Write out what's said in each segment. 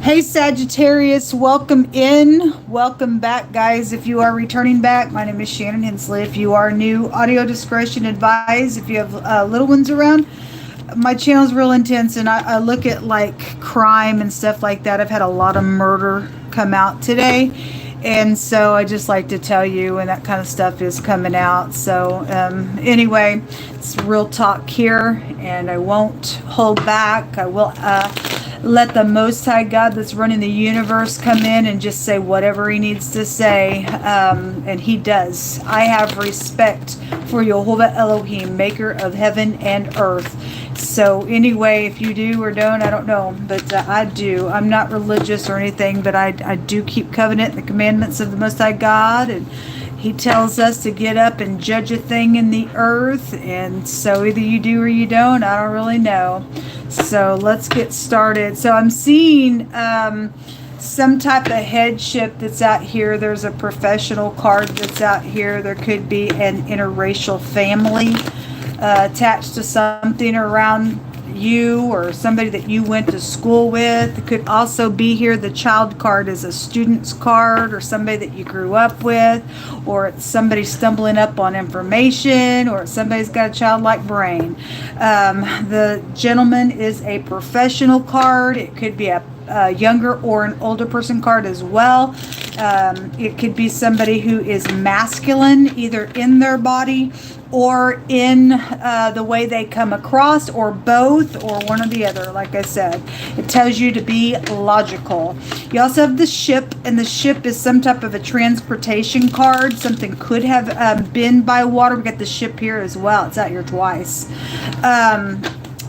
Hey Sagittarius, welcome in. Welcome back, guys. If you are returning back, my name is Shannon Hensley. If you are new, audio discretion advised. If you have little ones around, my channel's real intense, and I look at like crime and stuff like that. I've had a lot of murder come out today, and so I just like to tell you when that kind of stuff is coming out. So anyway, it's real talk here, and I won't hold back. I will let the Most High God that's running the universe come in and just say whatever he needs to say, and he does. I have respect for Jehovah Elohim, maker of heaven and earth. So anyway, if you do or don't, I don't know, but I do. I'm not religious or anything, but I do keep covenant, the commandments of the Most High God, and he tells us to get up and judge a thing in the earth, and so either you do or you don't. I don't really know. So let's get started. So I'm seeing some type of headship that's out here. There's a professional card that's out here. There could be an interracial family attached to something around you or somebody that you went to school with. It could also be here. The child card is a student's card or somebody that you grew up with, or it's somebody stumbling up on information, or somebody's got a childlike brain. The gentleman is a professional card. It could be a younger or an older person card as well. It could be somebody who is masculine, either in their body or in the way they come across, or both, or one or the other. Like I said, it tells you to be logical. You also have the ship, and the ship is some type of a transportation card. Something could have been by water. We got the ship here as well. It's out here twice.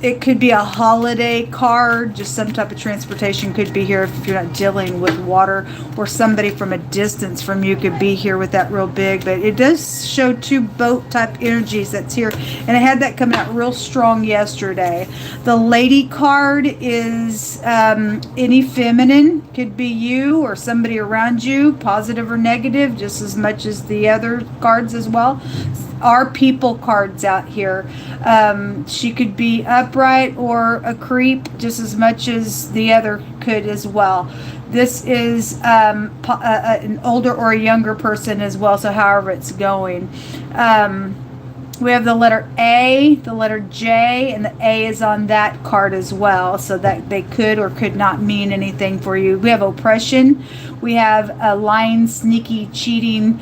It could be a holiday card, just some type of transportation could be here if you're not dealing with water, or somebody from a distance from you could be here with that real big. But it does show two boat type energies that's here, and I had that coming out real strong yesterday. The lady card is any feminine, could be you or somebody around you, positive or negative, just as much as the other cards as well. Our people cards out here. She could be upright or a creep just as much as the other could as well. This is an older or a younger person as well, so however it's going. We have the letter A, the letter J, and the A is on that card as well, so that they could or could not mean anything for you. We have oppression. We have a lying, sneaky, cheating,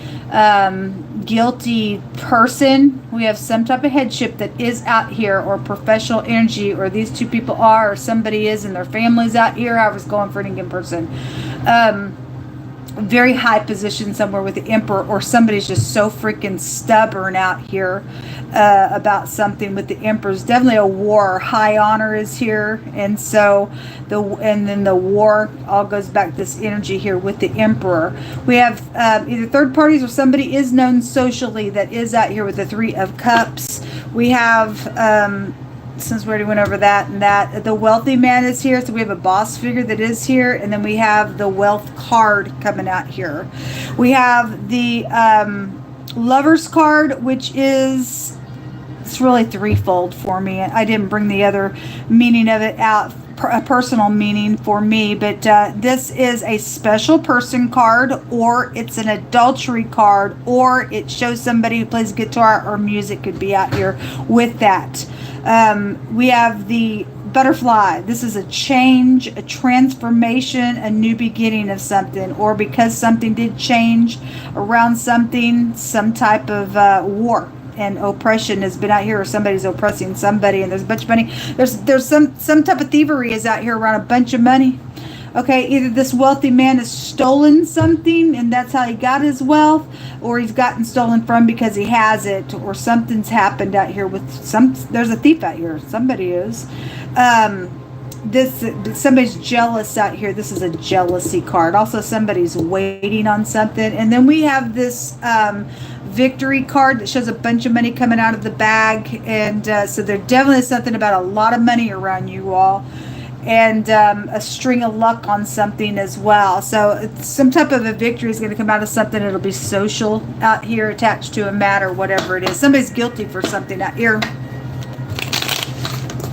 guilty person. We have some type of headship that is out here, or professional energy, or these two people are, or somebody is, and their family's out here, however it's going for any given person. Very high position somewhere with the emperor, or somebody's just so freaking stubborn out here about something with the emperor's definitely a war. High honor is here, and so and then the war all goes back to this energy here with the emperor. We have either third parties or somebody is known socially that is out here with the Three of Cups. We have since we already went over that and that, the wealthy man is here, so we have a boss figure that is here, and then we have the wealth card coming out here. We have the lover's card, which is, it's really threefold for me. I didn't bring the other meaning of it out, a personal meaning for me, but this is a special person card, or it's an adultery card, or it shows somebody who plays guitar or music could be out here with that. We have the butterfly. This is a change, a transformation, a new beginning of something, or because something did change around something, some type of war and oppression has been out here, or somebody's oppressing somebody, and there's a bunch of money. There's some type of thievery is out here around a bunch of money. Okay, either this wealthy man has stolen something and that's how he got his wealth, or he's gotten stolen from because he has it, or something's happened out here with there's a thief out here. Somebody is. Somebody's jealous out here. This is a jealousy card. Also, somebody's waiting on something. And then we have this victory card that shows a bunch of money coming out of the bag. And so there definitely is something about a lot of money around you all. And a string of luck on something as well. So some type of a victory is going to come out of something. It'll be social out here, attached to a matter, whatever it is. Somebody's guilty for something out here.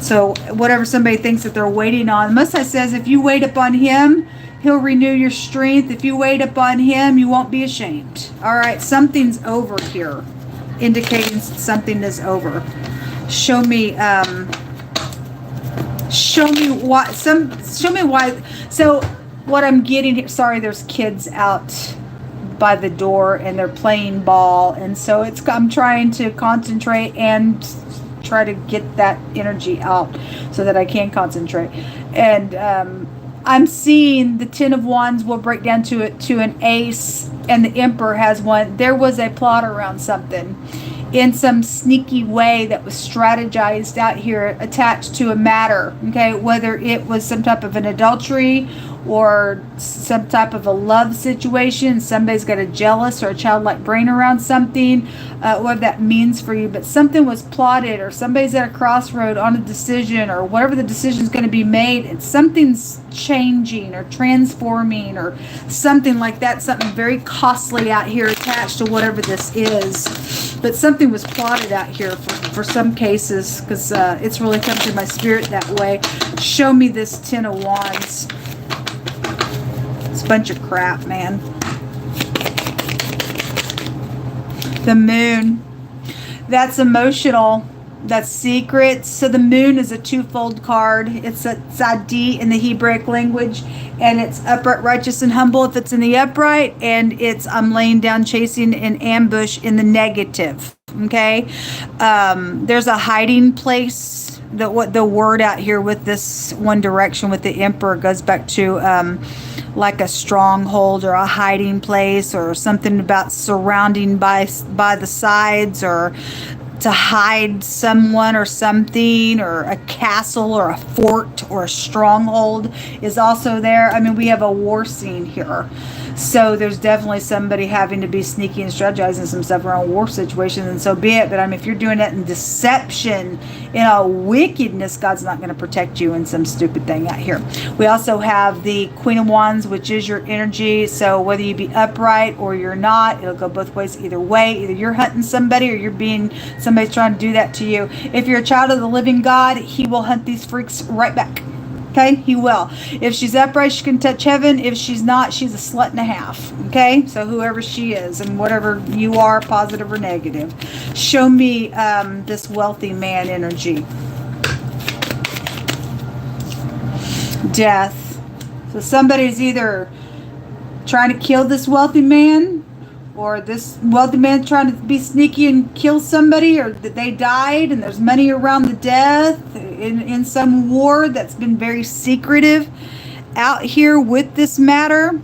So whatever somebody thinks that they're waiting on, the Most High says, if you wait upon him, he'll renew your strength. If you wait upon him, you won't be ashamed. All right, something's over here, indicating something is over. Show me why. Show me why. So what I'm getting here. Sorry, there's kids out by the door and they're playing ball, and so I'm trying to concentrate and try to get that energy out so that I can concentrate. And I'm seeing the Ten of Wands will break down to an ace, and the Emperor has one. There was a plot around something in some sneaky way that was strategized out here, attached to a matter, okay, whether it was some type of an adultery or some type of a love situation. Somebody's got a jealous or a childlike brain around something, what that means for you. But something was plotted, or somebody's at a crossroad on a decision, or whatever the decision is going to be made, and something's changing or transforming or something like that. Something very costly out here attached to whatever this is. But something was plotted out here for some cases, because it's really come through my spirit that way. Show me this Ten of Wands. It's a bunch of crap, man. The Moon. That's emotional. That's secret. So the Moon is a twofold card. It's a tzaddik in the Hebraic language, and it's upright, righteous, and humble if it's in the upright, and it's I'm laying down, chasing an ambush in the negative. Okay, there's a hiding place. What the word out here with this one direction with the Emperor goes back to like a stronghold or a hiding place, or something about surrounding by the sides, or to hide someone or something, or a castle or a fort or a stronghold is also there. I mean, we have a war scene here. So there's definitely somebody having to be sneaky and strategizing some stuff around war situations, and so be it. But I mean, if you're doing it in deception, in a wickedness, God's not going to protect you in some stupid thing out here. We also have the Queen of Wands, which is your energy. So whether you be upright or you're not, it'll go both ways either way. Either you're hunting somebody or you're being somebody's trying to do that to you. If you're a child of the living God, he will hunt these freaks right back. Okay, he will. If she's upright, she can touch heaven. If she's not, she's a slut and a half. Okay, so whoever she is, and whatever you are, positive or negative. Show me this wealthy man energy. Death. So somebody's either trying to kill this wealthy man, or this wealthy man trying to be sneaky and kill somebody, or that they died and there's money around the death in some war that's been very secretive out here with this matter.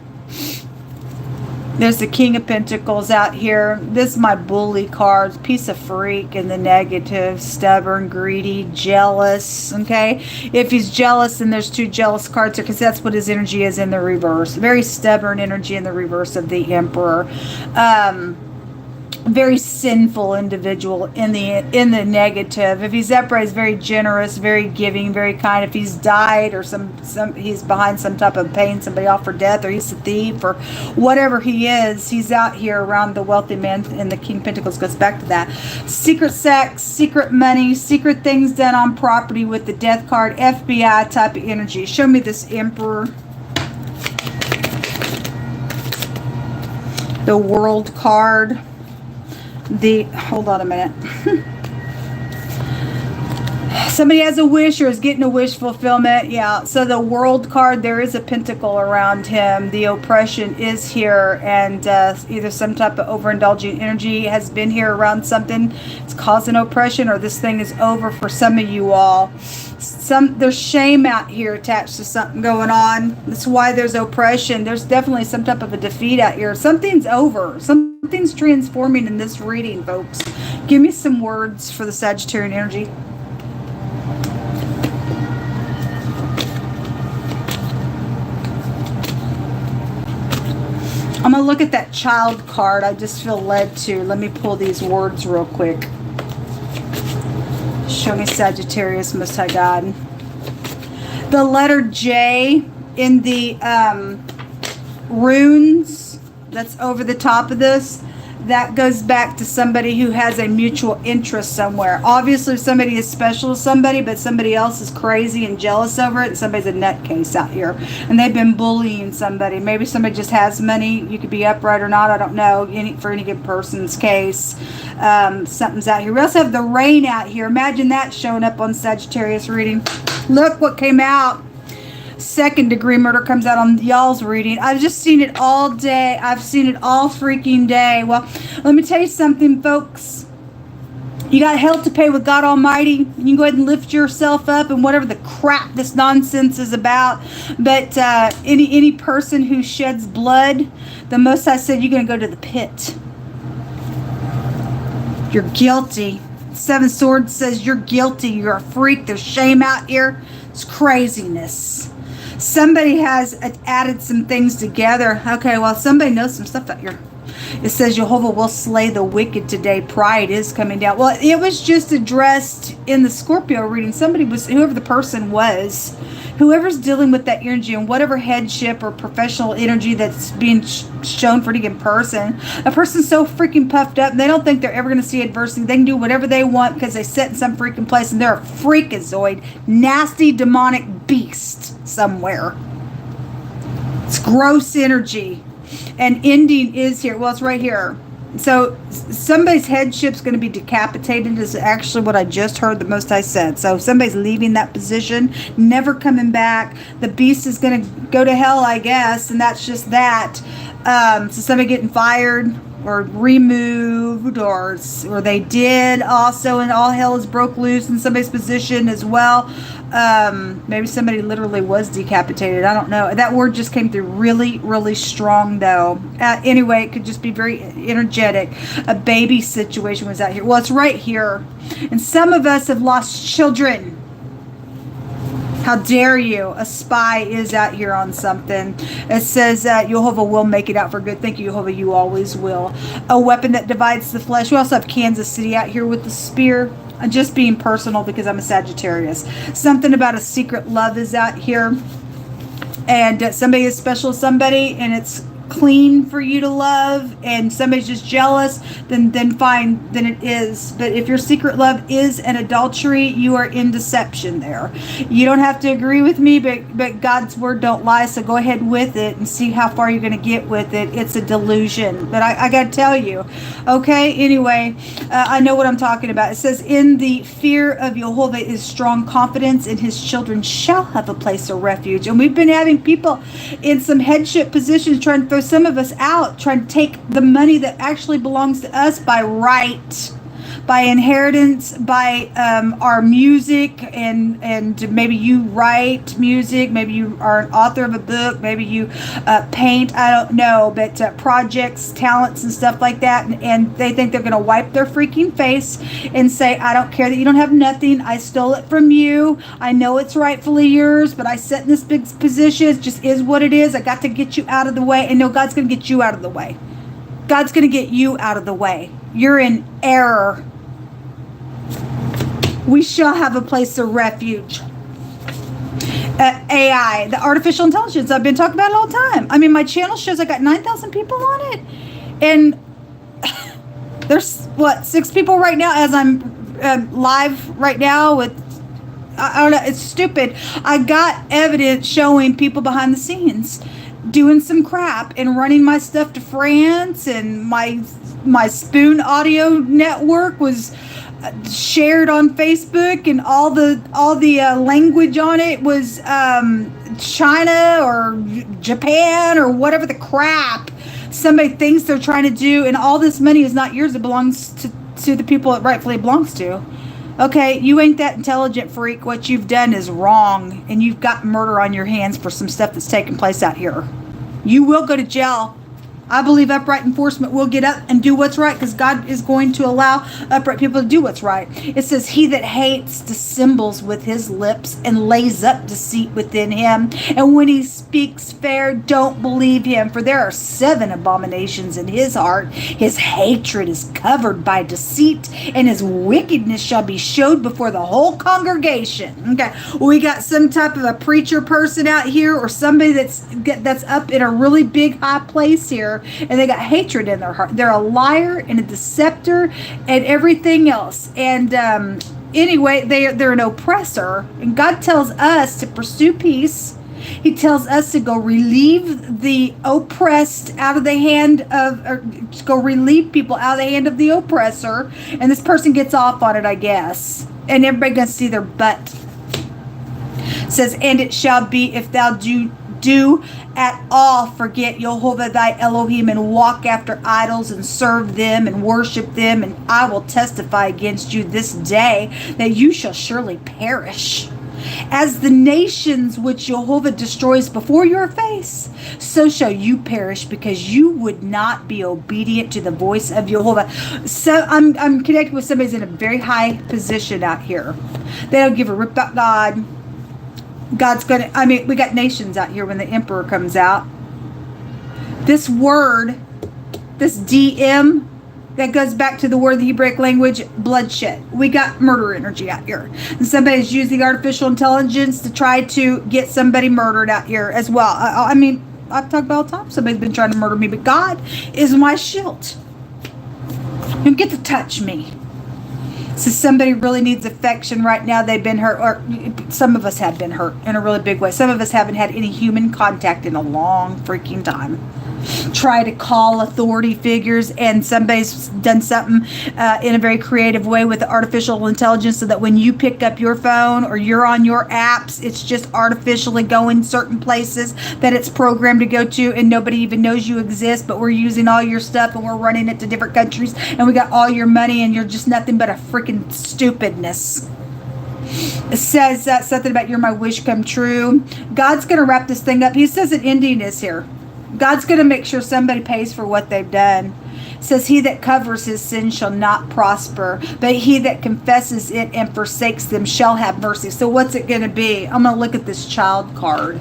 There's the King of Pentacles out here. This is my bully card. Piece of freak in the negative. Stubborn, greedy, jealous. Okay? If he's jealous, then there's two jealous cards here, because that's what his energy is in the reverse. Very stubborn energy in the reverse of the Emperor. Very sinful individual in the negative. If he's upright, he's very generous, very giving, very kind. If he's died, or he's behind some type of pain, somebody off for death, or he's a thief, or whatever he is, he's out here around the wealthy man. And the King of Pentacles goes back to that. Secret sex, secret money, secret things done on property with the death card. FBI type of energy. Show me this Emperor. The World card. Hold on a minute. Somebody has a wish or is getting a wish fulfillment. Yeah. So the World card, there is a pentacle around him. The oppression is here, and either some type of overindulging energy has been here around something. It's causing oppression, or this thing is over for some of you all. There's shame out here attached to something going on. That's why there's oppression. There's definitely some type of a defeat out here. Something's over. Something's transforming in this reading, folks. Give me some words for the Sagittarian energy. I'm going to look at that child card. I just feel led to. Let me pull these words real quick. Show me Sagittarius, Most High God. The letter J in the runes that's over the top of this, that goes back to somebody who has a mutual interest somewhere. Obviously, somebody is special to somebody, but somebody else is crazy and jealous over it, and somebody's a nutcase out here. And they've been bullying somebody. Maybe somebody just has money. You could be upright or not. I don't know. For any given person's case, something's out here. We also have the rain out here. Imagine that showing up on Sagittarius reading. Look what came out. Second degree murder comes out on y'all's reading. I've just seen it all day. I've seen it all freaking day. Well, let me tell you something, folks. You got hell to pay with God Almighty. You can go ahead and lift yourself up and whatever the crap this nonsense is about. But any person who sheds blood, the Most High said you're going to go to the pit. You're guilty. Seven Swords says you're guilty. You're a freak. There's shame out here. It's craziness. Somebody has added some things together. Okay, well, somebody knows some stuff out here. It says Jehovah will slay the wicked today. Pride is coming down. Well, it was just addressed in the Scorpio reading. Somebody was, whoever the person was, whoever's dealing with that energy and whatever headship or professional energy that's being shown for any given person, a person's so freaking puffed up and they don't think they're ever going to see adversity. They can do whatever they want because they sit in some freaking place and they're a freakazoid, nasty, demonic beast somewhere. It's gross energy. And ending is here. Well, it's right here. So somebody's headship's going to be decapitated is actually what I just heard the Most High said. So somebody's leaving that position, never coming back. The beast is going to go to hell, I guess, and that's just that. So somebody getting fired or removed or they did also, and all hell is broke loose in somebody's position as well. Maybe somebody literally was decapitated. I don't know. That word just came through really, really strong though. Anyway, it could just be very energetic. A baby situation was out here. Well, it's right here. And some of us have lost children. How dare you? A spy is out here on something. It says Jehovah will make it out for good. Thank you, Jehovah. You always will. A weapon that divides the flesh. We also have Kansas City out here with the spear. I'm just being personal because I'm a Sagittarius. Something about a secret love is out here. And somebody is special to somebody and it's clean for you to love, and somebody's just jealous, then fine, then it is. But if your secret love is an adultery, you are in deception there. You don't have to agree with me, but God's word don't lie, so go ahead with it and see how far you're going to get with it. It's a delusion, but I got to tell you. Okay, anyway, I know what I'm talking about. It says, in the fear of Jehovah is strong confidence, and his children shall have a place of refuge. And we've been having people in some headship positions trying to throw some of us out, trying to take the money that actually belongs to us by right, by inheritance, by our music, and maybe you write music, maybe you are an author of a book, maybe you paint, I don't know, but projects, talents, and stuff like that, and they think they're going to wipe their freaking face and say, I don't care that you don't have nothing, I stole it from you, I know it's rightfully yours, but I set in this big position, it just is what it is, I got to get you out of the way, and no, God's going to get you out of the way. God's going to get you out of the way. You're in error. We shall have a place of refuge. AI, the artificial intelligence. I've been talking about it all the time. I mean, my channel shows I got 9,000 people on it. And there's, 6 people right now as I'm live right now with, I don't know, it's stupid. I got evidence showing people behind the scenes doing some crap and running my stuff to France, and my Spoon audio network was shared on Facebook, and all the language on it was China or Japan or whatever the crap somebody thinks they're trying to do, and all this money is not yours. It belongs to the people it rightfully belongs to. Okay, you ain't that intelligent, freak. What you've done is wrong, and you've got murder on your hands for some stuff that's taking place out here. You will go to jail. I believe upright enforcement will get up and do what's right, because God is going to allow upright people to do what's right. It says, he that hates dissembles with his lips and lays up deceit within him. And when he speaks fair, don't believe him, for there are 7 abominations in his heart. His hatred is covered by deceit, and his wickedness shall be showed before the whole congregation. Okay, we got some type of a preacher person out here, or somebody that's up in a really big high place here, liar, and they got hatred in their heart. They're a liar and a deceptor and everything else. And anyway, they're an oppressor. And God tells us to pursue peace. He tells us to go relieve the oppressed out of the hand of, or go relieve people out of the hand of the oppressor. And this person gets off on it, I guess. And everybody gonna see their butt. It says, and it shall be, if thou do at all forget Jehovah thy Elohim, and walk after idols and serve them and worship them, and I will testify against you this day that you shall surely perish. As the nations which Jehovah destroys before your face, so shall you perish, because you would not be obedient to the voice of Jehovah. So I'm connected with somebody who's in a very high position out here. They don't give a rip about God. God's gonna, I mean, we got nations out here when the emperor comes out. This word, this DM, that goes back to the word of the Hebraic language, bloodshed. We got murder energy out here. And somebody's using artificial intelligence to try to get somebody murdered out here as well. I mean, I've talked about all the time. Somebody's been trying to murder me, but God is my shield. You get to touch me. So somebody really needs affection right now. They've been hurt, or some of us have been hurt in a really big way. Some of us haven't had any human contact in a long freaking time. Try to call authority figures, and somebody's done something in a very creative way with the artificial intelligence, so that when you pick up your phone or you're on your apps, it's just artificially going certain places that it's programmed to go to, and nobody even knows you exist, but we're using all your stuff and we're running it to different countries, and we got all your money, and you're just nothing but a freaking stupidness. It says something about you're my wish come true. God's going to wrap this thing up. He says an ending is here. God's going to make sure somebody pays for what they've done. It says, he that covers his sin shall not prosper, but he that confesses it and forsakes them shall have mercy. So what's it going to be? I'm going to look at this child card.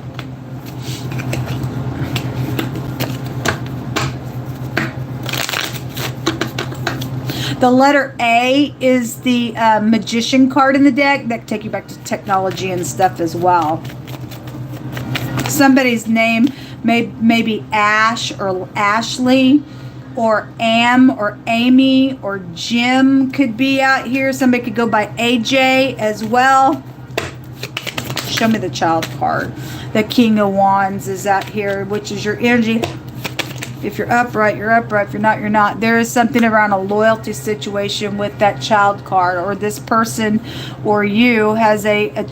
The letter A is the magician card in the deck. That can take you back to technology and stuff as well. Somebody's name may be Ash or Ashley or Am or Amy or Jim could be out here. Somebody could go by AJ as well. Show me the child card. The King of Wands is out here, which is your energy. If you're upright, you're upright. If you're not, you're not. There is something around a loyalty situation with that child card, or this person or you has a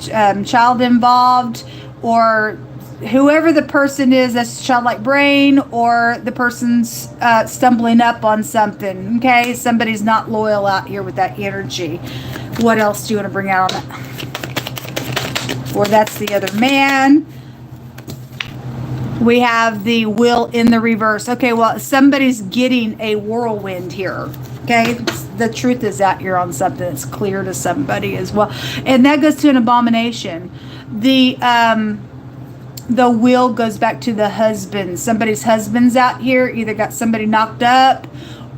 child involved, or whoever the person is, that's childlike brain, or the person's stumbling up on something. Okay, somebody's not loyal out here with that energy. What else do you want to bring out on that? Or that's the other man. We have the Will in the reverse. Okay, well, somebody's getting a whirlwind here. Okay, the truth is out here on something that's clear to somebody as well. And that goes to an abomination. The will goes back to the husband. Somebody's husband's out here, either got somebody knocked up,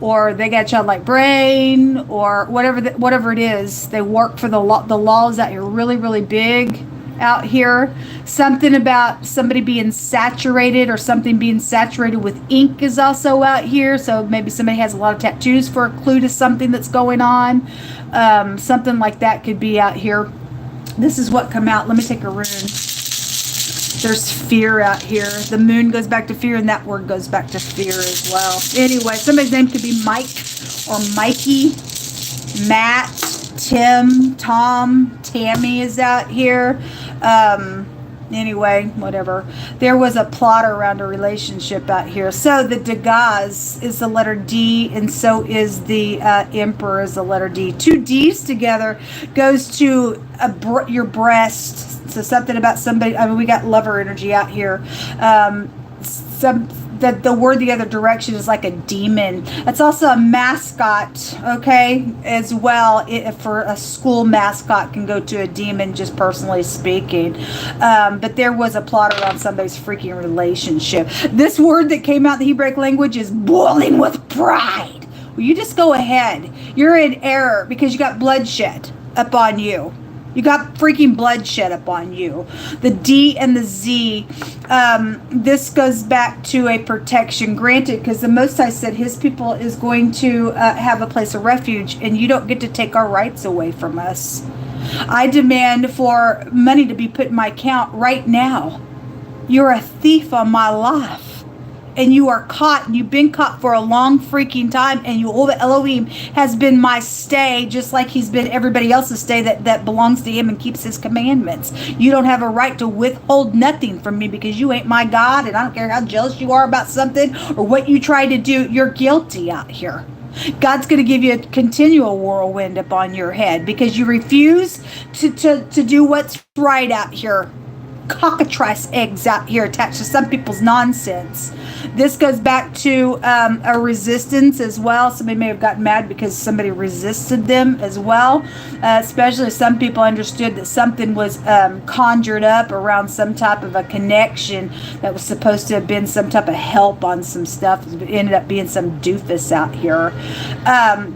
or they got a childlike brain, or whatever it is. They work for the law. The law is out here really, really big out here. Something about somebody being saturated, or something being saturated with ink is also out here. So maybe somebody has a lot of tattoos for a clue to something that's going on. Something like that could be out here. This is what come out. Let me take a rune. There's fear out here. The moon goes back to fear, and that word goes back to fear as well. Anyway, somebody's name could be Mike or Mikey, Matt, Tim, Tom, Tammy is out here. Anyway, whatever. There was a plot around a relationship out here. So the Degas is the letter D, and so is the Emperor is the letter D. Two D's together goes to your breast. So something about somebody. I mean, we got lover energy out here. The word the other direction is like a demon. It's also a mascot, okay, as well. For a school mascot can go to a demon, just personally speaking. But there was a plot around somebody's freaking relationship. This word that came out in the Hebraic language is boiling with pride. Well, you just go ahead. You're in error because you got bloodshed up on you. You got freaking bloodshed upon you. The D and the Z, this goes back to a protection granted, because the Most High said his people is going to have a place of refuge, and you don't get to take our rights away from us. I demand for money to be put in my account right now. You're a thief on my life. And you are caught, and you've been caught for a long freaking time, and Yehovah Elohim has been my stay, just like he's been everybody else's stay that belongs to him and keeps his commandments. You don't have a right to withhold nothing from me, because you ain't my God, and I don't care how jealous you are about something or what you try to do. You're guilty out here. God's going to give you a continual whirlwind upon your head because you refuse to do what's right out here. Cockatrice eggs out here attached to some people's nonsense. This goes back to a resistance as well. Somebody may have gotten mad because somebody resisted them as well. Especially some people understood that something was conjured up around some type of a connection that was supposed to have been some type of help on some stuff. It ended up being some doofus out here.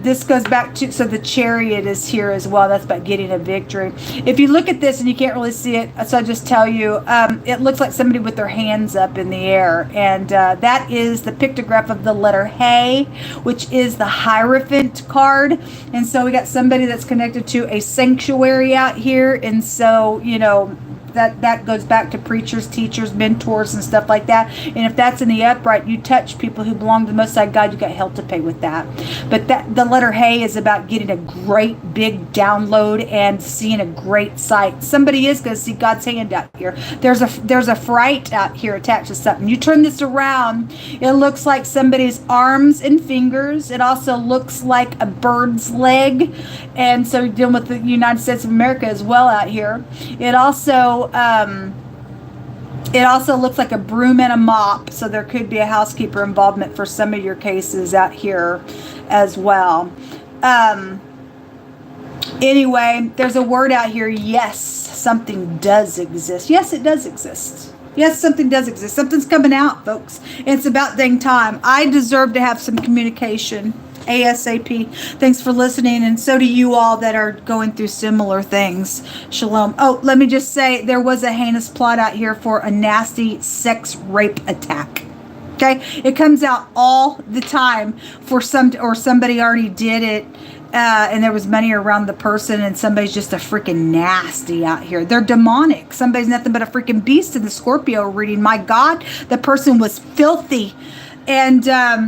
This goes back to, so the Chariot is here as well. That's about getting a victory. If you look at this and you can't really see it, so I just tell you, it looks like somebody with their hands up in the air, and that is the pictograph of the letter He, which is the Hierophant card. And so we got somebody that's connected to a sanctuary out here, and so that goes back to preachers, teachers, mentors, and stuff like that. And if that's in the upright, you touch people who belong to the Most High God, you got hell to pay with that. But the letter He is about getting a great big download and seeing a great sight. Somebody is going to see God's hand out here. There's a fright out here attached to something. You turn this around, it looks like somebody's arms and fingers. It also looks like a bird's leg. And so you're dealing with the United States of America as well out here. It also looks like a broom and a mop, so there could be a housekeeper involvement for some of your cases out here as well. Anyway, there's a word out here. Yes, something does exist. Yes, it does exist. Yes, something does exist. Something's coming out, folks. It's about dang time. I deserve to have some communication ASAP. Thanks for listening, and so do you all that are going through similar things. Shalom. Oh, let me just say, there was a heinous plot out here for a nasty sex rape attack. Okay, it comes out all the time for somebody already did it, and there was money around the person, and somebody's just a freaking nasty out here. They're demonic. Somebody's nothing but a freaking beast in the Scorpio reading. My God, the person was filthy. And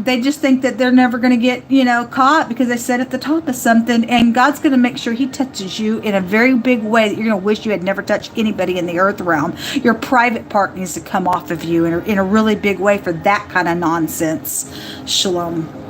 they just think that they're never going to get, caught because they sit at the top of something. And God's going to make sure he touches you in a very big way that you're going to wish you had never touched anybody in the earth realm. Your private part needs to come off of you in a really big way for that kind of nonsense. Shalom.